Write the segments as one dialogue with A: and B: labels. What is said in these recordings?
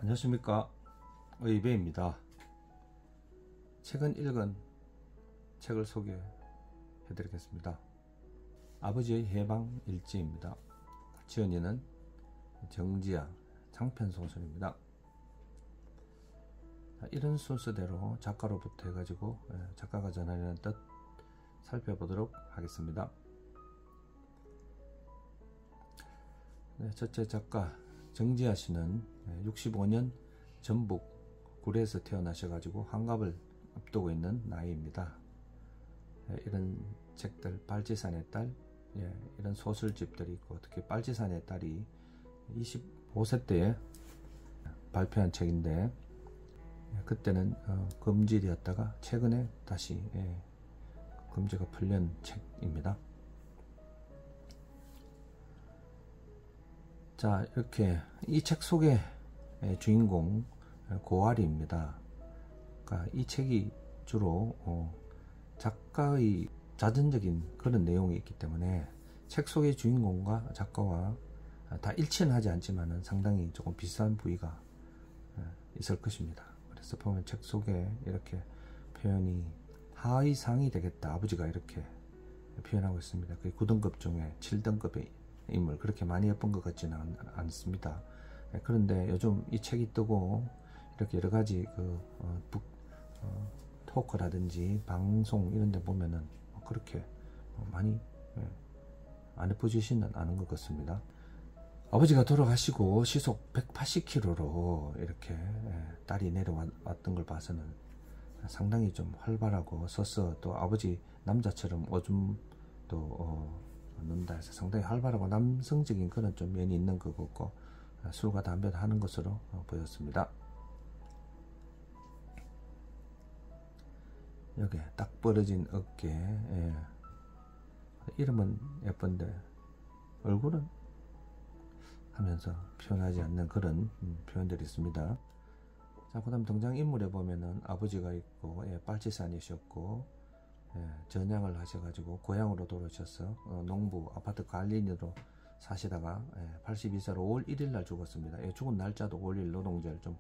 A: 안녕하십니까, 의배입니다. 최근 읽은 책을 소개해 드리겠습니다. 아버지의 해방 일지입니다. 지은이는 정지아, 장편 소설입니다. 이런 순서대로 작가로부터 해가지고 작가가 전하려는 뜻 살펴보도록 하겠습니다. 첫째 작가 정지아 씨는 65년 전북 구례에서 태어나셔가지고 환갑을 앞두고 있는 나이입니다. 이런 책들, 빨치산의 딸, 이런 소설집들이 있고, 특히 빨치산의 딸이 25세 때에 발표한 책인데, 그때는 금지되었다가 최근에 다시 금지가 풀린 책입니다. 자, 이렇게 이 책 속의 주인공 고아리입니다. 그러니까 이 책이 주로 작가의 자전적인 그런 내용이 있기 때문에 책 속의 주인공과 작가와 다 일치는 하지 않지만 상당히 조금 비슷한 부위가 있을 것입니다. 그래서 보면 책 속에 이렇게 표현이 하위 상이 되겠다, 아버지가 이렇게 표현하고 있습니다. 그 9등급 중에 7등급의 인물, 그렇게 많이 예쁜 것 같지는 않습니다. 그런데 요즘 이 책이 뜨고 이렇게 여러 가지 토크라든지 방송 이런 데 보면은 그렇게 많이 안 예뻐지지는 않은 것 같습니다. 아버지가 돌아가시고 시속 180km로 이렇게 딸이 내려왔던 걸 봐서는 상당히 좀 활발하고 서서, 또 아버지 남자처럼 오줌도 넣는다 해서 상당히 활발하고 남성적인 그런 좀 면이 있는 것 같고, 술과 담배도 하는 것으로 보였습니다. 여기 딱 벌어진 어깨, 이름은 예쁜데 얼굴은 하면서 표현하지 않는 그런 표현들이 있습니다. 자, 그 다음 등장인물에 보면은 아버지가 있고, 빨치산이셨고, 전향을 하셔가지고 고향으로 돌아오셔서 농부 아파트 관리인으로 사시다가 82세로 5월 1일 날 죽었습니다. 죽은 날짜도 5월 1일 노동절, 좀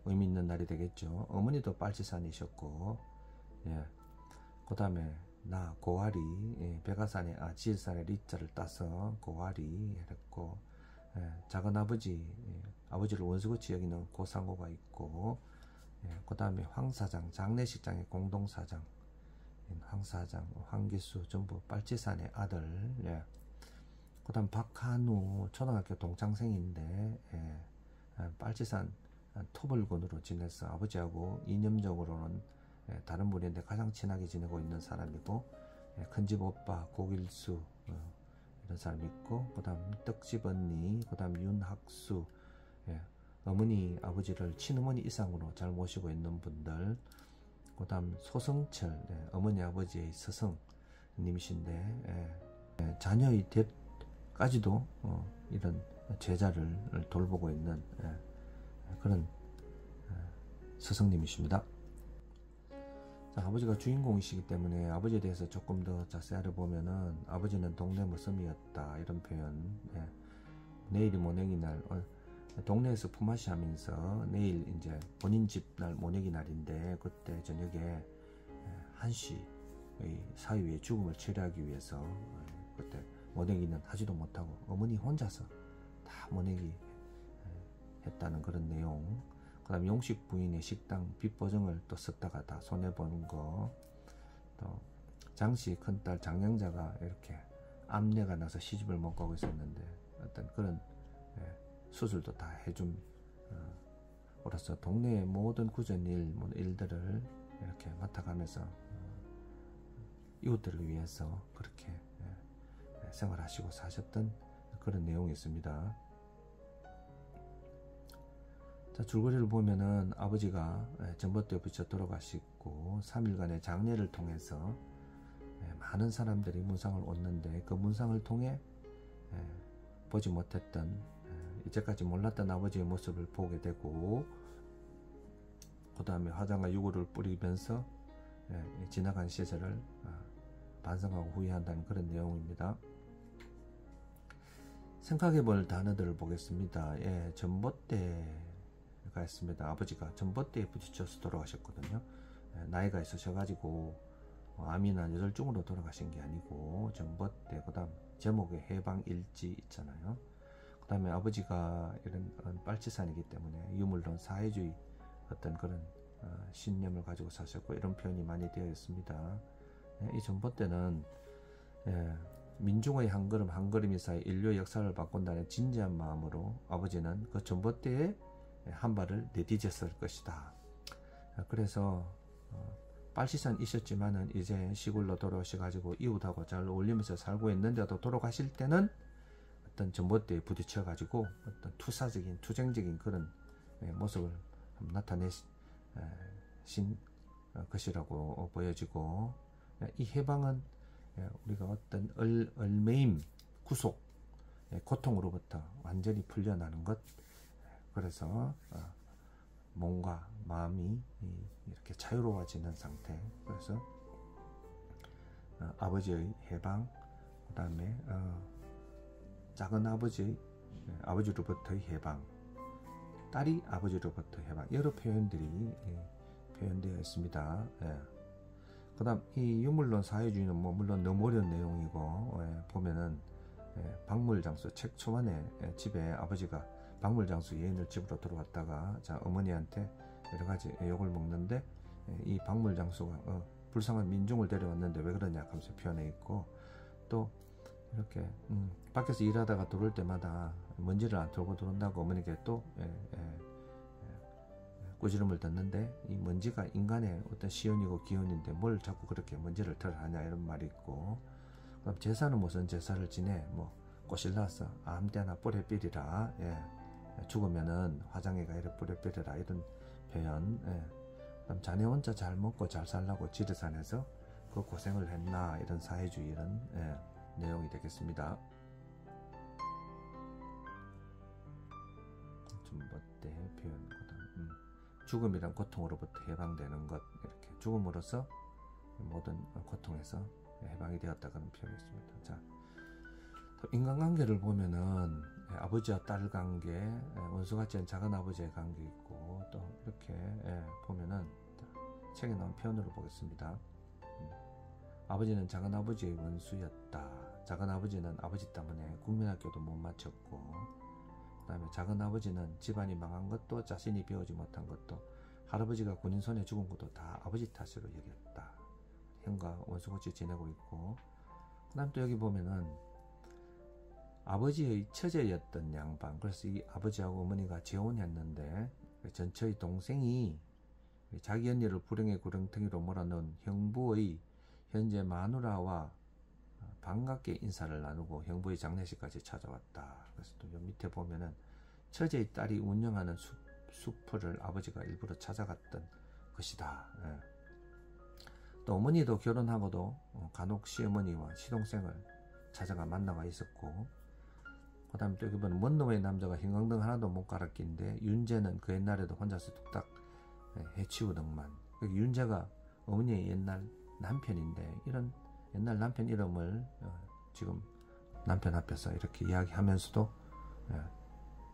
A: 의미 있는 날이 되겠죠. 어머니도 빨치산이셨고, 그 다음에 나 고아리, 백아산에 지을산에 리자를 따서 고아리 했고, 작은 아버지, 아버지를 원수같이 여기는 고상고가 있고, 그 다음에 황사장, 장례식장의 공동사장 황사장, 황기수 전부 빨치산의 아들. 그 다음 박한우, 초등학교 동창생인데 빨치산 토벌군으로 지내서 아버지하고 이념적으로는 다른 분인데 가장 친하게 지내고 있는 사람이고, 큰집 오빠 고길수 이런 사람이 있고, 그 다음 떡집 언니, 그 다음 윤학수, 어머니 아버지를 친어머니 이상으로 잘 모시고 있는 분들, 그 다음 소성철, 어머니 아버지의 스승님이신데 자녀의 뎁까지도 이런 제자를 돌보고 있는 그런 스승님이십니다. 자, 아버지가 주인공이시기 때문에 아버지에 대해서 조금 더 자세히 알아보면은, 아버지는 동네 무섬이었다, 이런 표현. 내일이 모내기 날, 동네에서 품앗이 하면서 내일 이제 본인 집 날 모내기 날인데, 그때 저녁에 한시의 사위의 죽음을 처리하기 위해서 그때 모내기는 하지도 못하고 어머니 혼자서 다 모내기 했다는 그런 내용. 그 다음 용식 부인의 식당 빚보증을 또 썼다가 다 손해보는 거, 또 장씨 큰딸 장영자가 이렇게 암내가 나서 시집을 못 가고 있었는데 어떤 그런 수술도 다 해줌 으로써 동네의 모든 굳은 일들을 이렇게 맡아가면서 이웃들을 위해서 그렇게 생활하시고 사셨던 그런 내용이 있습니다. 자, 줄거리를 보면은 아버지가 전봇대에 붙여 돌아가시고 3일간의 장례를 통해서 많은 사람들이 문상을 얻는데, 그 문상을 통해 보지 못했던, 이제까지 몰랐던 아버지의 모습을 보게 되고, 그 다음에 화장과 유골을 뿌리면서 지나간 시절을 반성하고 후회한다는 그런 내용입니다. 생각해볼 단어들을 보겠습니다. 전봇대 했습니다. 아버지가 전봇대에 부딪혀서 돌아가셨거든요. 나이가 있으셔가지고 암이나 뇌졸중으로 돌아가신 게 아니고 전봇대, 그 다음 제목에 해방일지 있잖아요. 그 다음에 아버지가 이런 빨치산이기 때문에 유물론 사회주의 어떤 그런 신념을 가지고 사셨고 이런 표현이 많이 되어 있습니다. 이 전봇대는 민중의 한 걸음 한 걸음이 사이 인류의 역사를 바꾼다는 진지한 마음으로 아버지는 그 전봇대에 한 발을 내디뎠을 것이다. 그래서 빨치산이셨지만은 이제 시골로 돌아오셔가지고 이웃하고 잘 어울리면서 살고 있는데도 돌아가실 때는 어떤 전봇대에 부딪혀가지고 어떤 투쟁적인 그런 모습을 나타내신 것이라고 보여지고, 이 해방은 우리가 어떤 얼매임, 구속, 고통으로부터 완전히 풀려나는 것, 그래서 몸과 마음이 이렇게 자유로워지는 상태. 그래서 아버지의 해방, 그 다음에 작은 아버지로부터의 해방, 딸이 아버지로부터 해방, 여러 표현들이 표현되어 있습니다. 그 다음 이 유물론 사회주의는 물론 너무 어려운 내용이고, 보면은 박물장수, 책 초반에 집에 아버지가 박물장수 예인을 집으로 들어왔다가 어머니한테 여러가지 욕을 먹는데, 이 박물장수가 불쌍한 민중을 데려왔는데 왜 그러냐 하면서 표현해 있고, 또 이렇게 밖에서 일하다가 들어올 때마다 먼지를 안 털고 들어온다고 어머니께 또 꾸지름을 듣는데, 이 먼지가 인간의 어떤 시연이고 기운인데 뭘 자꾸 그렇게 먼지를 털하냐 이런 말이 있고, 그다음 제사는 무슨 제사를 지내, 꽃을 낳았어 아무 때나 뿌려 삐리라, 죽으면은 화장해가 이래 뿌려 삐리라 이런 표현. 그다음 자네 혼자 잘 먹고 잘 살라고 지리산에서 그 고생을 했나, 이런 사회주의 이런 내용이 되겠습니다. 전봇대 표현. 그다음 죽음이란 고통으로부터 해방되는 것, 이렇게 죽음으로써 모든 고통에서 해방이 되었다, 그런 표현이 있습니다. 자, 인간관계를 보면은 아버지와 딸 관계, 원수같이 작은 아버지의 관계 있고, 또 이렇게 보면은 책에 나온 표현으로 보겠습니다. 아버지는 작은 아버지의 원수였다. 작은 아버지는 아버지 때문에 국민학교도 못 마쳤고, 그 다음에 작은 아버지는 집안이 망한 것도, 자신이 배우지 못한 것도, 할아버지가 군인 손에 죽은 것도 다 아버지 탓으로 여겼다. 형과 원수같이 지내고 있고, 그 다음 또 여기 보면은 아버지의 처제였던 양반, 그래서 이 아버지하고 어머니가 재혼했는데 전처의 동생이 자기 언니를 불행의 구렁텅이로 몰아넣은 형부의 현재 마누라와 반갑게 인사를 나누고 형부의 장례식까지 찾아왔다. 그래서 또 밑에 보면은 처제의 딸이 운영하는 숲을 아버지가 일부러 찾아갔던 것이다. 또 어머니도 결혼하고도 간혹 시어머니와 시동생을 찾아가 만나가 있었고, 그 다음에 또 여기 보면 먼 놈의 남자가 형광등 하나도 못 갈아낀데 윤재는 그 옛날에도 혼자서 뚝딱 해치우더만. 윤재가 어머니의 옛날 남편인데, 이런 옛날 남편 이름을 지금 남편 앞에서 이렇게 이야기하면서도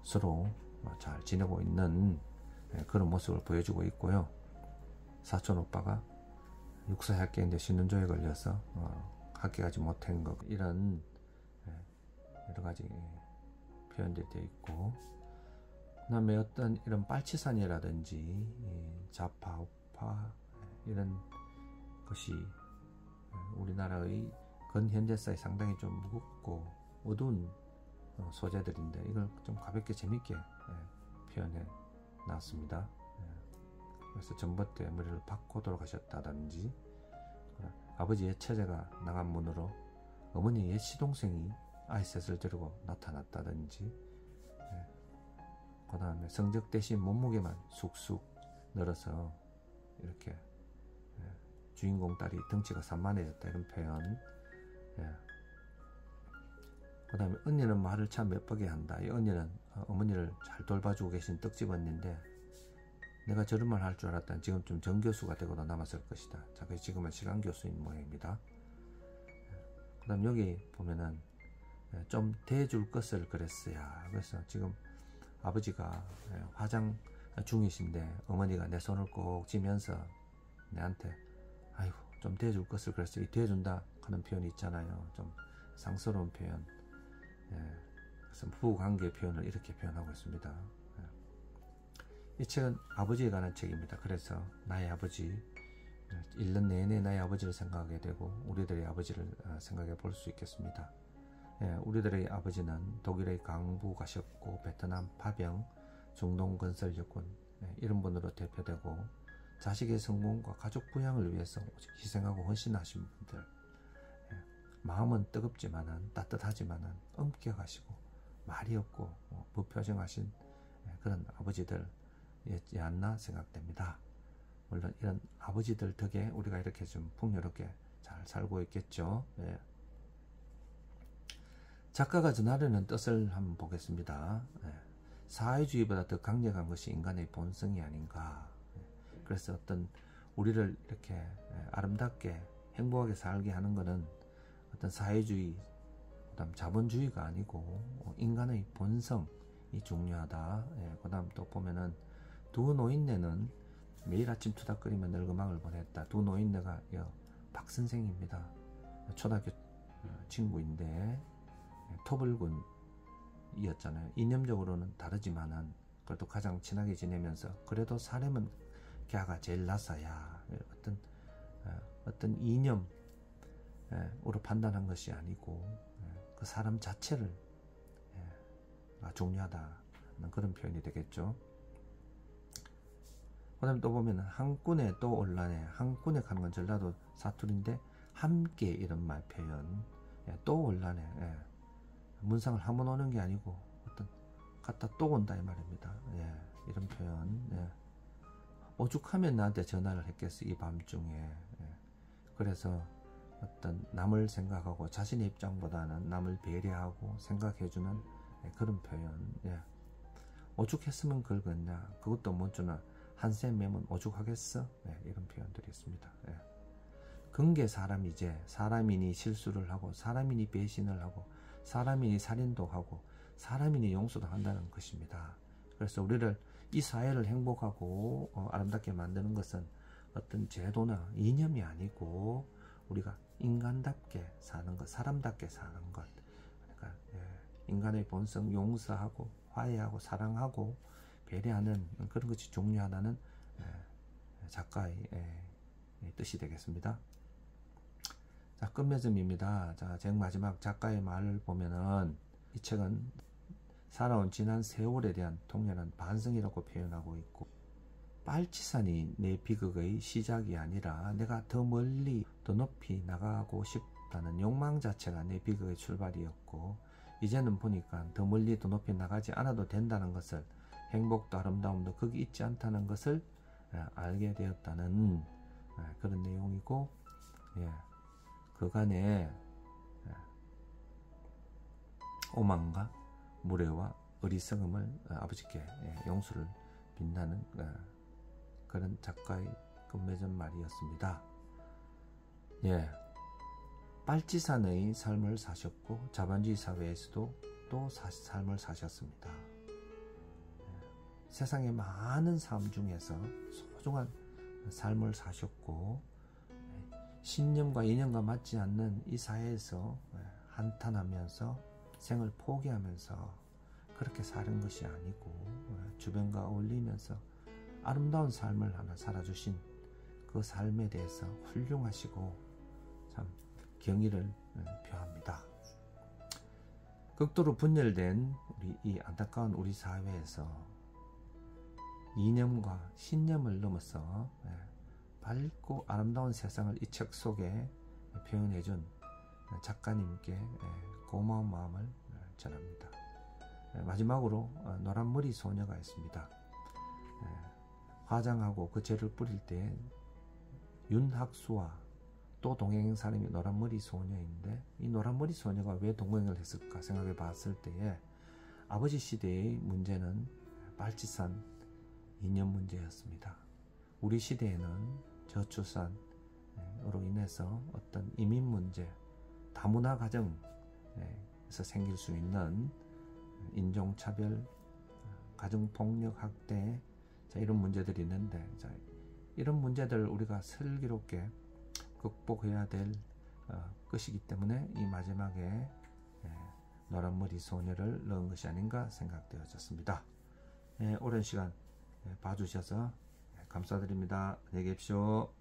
A: 서로 잘 지내고 있는 그런 모습을 보여주고 있고요. 사촌 오빠가 육사학기인데 신혼조에 걸려서 학교 가지 못한 것, 이런 여러 가지 표현들이 되어 있고, 그 다음에 어떤 이런 빨치산이라든지 좌파, 우파 이런 것이 우리나라의 근현대사에 상당히 좀 무겁고 어두운 소재들인데, 이걸 좀 가볍게 재밌게 표현해 놨습니다. 그래서 전봇대 머리를 박고 돌아가셨다든지, 아버지의 처제가 나간 문으로 어머니의 시동생이 아이 셋을 데리고 나타났다든지, 그 다음에 성적 대신 몸무게만 쑥쑥 늘어서 이렇게 주인공 딸이 덩치가 산만해졌다, 이런 표현. 그 다음에 언니는 말을 참 예쁘게 한다. 이 언니는 어머니를 잘 돌봐주고 계신 떡집 언니인데, 내가 저런 말 할 줄 알았다면 지금쯤 정교수가 되고도 남았을 것이다. 자, 그래서 지금은 시간교수인 모양입니다. 그 다음 여기 보면은 좀 대줄 것을 그랬어야. 그래서 지금 아버지가 화장 중이신데 어머니가 내 손을 꼭 쥐면서 내한테 아이고 좀 대줄 것을 그랬어요. 이 대준다 하는 표현이 있잖아요. 좀 상스러운 표현. 그래서 부부관계 표현을 이렇게 표현하고 있습니다. 이 책은 아버지에 관한 책입니다. 그래서 나의 아버지, 1년 내내 나의 아버지를 생각하게 되고 우리들의 아버지를 생각해 볼 수 있겠습니다. 우리들의 아버지는 독일의 강부 가셨고 베트남 파병, 중동 건설 여군 이런 분으로 대표되고 자식의 성공과 가족 부양을 위해서 희생하고 헌신하신 분들. 마음은 뜨겁지만은 따뜻하지만은 엄격하시고 말이 없고 무표정하신 그런 아버지들이었지 않나 생각됩니다. 물론 이런 아버지들 덕에 우리가 이렇게 좀 풍요롭게 잘 살고 있겠죠. 작가가 전하려는 뜻을 한번 보겠습니다. 사회주의보다 더 강력한 것이 인간의 본성이 아닌가. 그래서 어떤 우리를 이렇게 아름답게 행복하게 살게 하는 것은 어떤 사회주의, 그다음 자본주의가 아니고 인간의 본성이 중요하다. 그다음 또 보면은 두 노인네는 매일 아침 투닥거리며 늙어망을 보냈다. 두 노인네가 박선생입니다. 초등학교 친구인데 토벌군이었잖아요. 이념적으로는 다르지만은 그래도 가장 친하게 지내면서 그래도 사람은 걔가 제일 낫어야 어떤 이념으로 판단한 것이 아니고 그 사람 자체를 중요하다는 그런 표현이 되겠죠. 그 다음에 또 보면 한 꾼에 또 올라네. 한 꾼에 가는 건 전라도 사투리인데 함께 이런 말 표현. 또 올라네. 문상을 한 번 오는 게 아니고 어떤 갔다 또 온다 이 말입니다. 이런 표현. 오죽하면 나한테 전화를 했겠어 이 밤중에. 그래서 어떤 남을 생각하고 자신의 입장보다는 남을 배려하고 생각해주는 그런 표현. 오죽했으면 그러겠냐. 그것도 못 주나 한샘 매면 오죽하겠어. 이런 표현들이 있습니다. 근계 사람이제 사람이니 실수를 하고 사람이니 배신을 하고 사람이니 살인도 하고 사람이니 용서도 한다는 것입니다. 그래서 우리를 이 사회를 행복하고 아름답게 만드는 것은 어떤 제도나 이념이 아니고 우리가 인간답게 사는 것, 사람답게 사는 것. 그러니까 인간의 본성 용서하고 화해하고 사랑하고 배려하는 그런 것이 중요하다는 작가의 뜻이 되겠습니다. 자, 끝맺음입니다. 자, 제일 마지막 작가의 말을 보면은 이 책은 살아온 지난 세월에 대한 통렬한 반성이라고 표현하고 있고 빨치산이 내 비극의 시작이 아니라 내가 더 멀리 더 높이 나가고 싶다는 욕망 자체가 내 비극의 출발이었고 이제는 보니까 더 멀리 더 높이 나가지 않아도 된다는 것을 행복도 아름다움도 거기 있지 않다는 것을 알게 되었다는 그런 내용이고 그간의 오만과 무례와 어리석음을 아버지께 용서를 빈다는 그런 작가의 끝맺은 말이었습니다. 빨치산의 삶을 사셨고 자본주의 사회에서도 또 삶을 사셨습니다. 세상의 많은 삶 중에서 소중한 삶을 사셨고 신념과 이념과 맞지 않는 이 사회에서 한탄하면서 생을 포기하면서 그렇게 사는 것이 아니고 주변과 어울리면서 아름다운 삶을 하나 살아주신 그 삶에 대해서 훌륭하시고 참 경의를 표합니다. 극도로 분열된 이 안타까운 우리 사회에서 이념과 신념을 넘어서 밝고 아름다운 세상을 이 책 속에 표현해준 작가님께 고마운 마음을 전합니다. 마지막으로 노란머리 소녀가 있습니다. 화장하고 그 젤을 뿌릴 때 윤학수와 또 동행한 사람이 노란머리 소녀인데 이 노란머리 소녀가 왜 동행을 했을까 생각해 봤을 때에 아버지 시대의 문제는 빨치산 이념 문제였습니다. 우리 시대에는 저출산으로 인해서 어떤 이민 문제, 다문화 가정에서 생길 수 있는 인종차별, 가정폭력, 학대, 자, 이런 문제들이 있는데, 자, 이런 문제들을 우리가 슬기롭게 극복해야 될 것이기 때문에 이 마지막에 노란머리 소녀를 넣은 것이 아닌가 생각되어졌습니다. 오랜 시간 봐주셔서 감사드립니다. 안녕히 계십시오.